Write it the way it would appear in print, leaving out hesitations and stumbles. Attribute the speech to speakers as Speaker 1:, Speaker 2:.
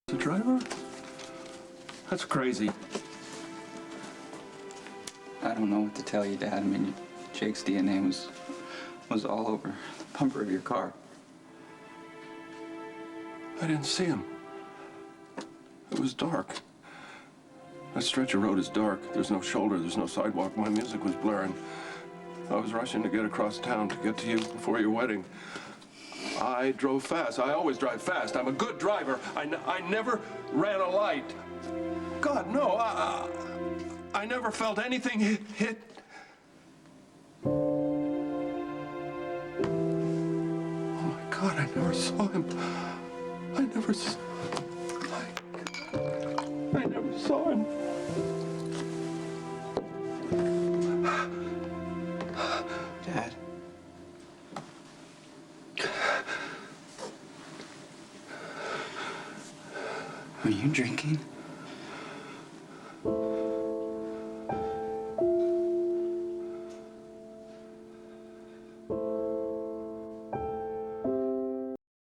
Speaker 1: The driver? That's crazy.
Speaker 2: I don't know what to tell you, Dad. I mean, Jake's DNA was all over the bumper of your car.
Speaker 1: I didn't see him. It was dark. That stretch of road is dark. There's no shoulder, there's no sidewalk. My music was blaring. I was rushing to get across town to get to you before your wedding. I drove fast. I always drive fast. I'm a good driver. I never ran a light. God, no. I never felt anything hit. Oh, my God, I never saw him. I never saw him.
Speaker 2: Dad. Are you drinking?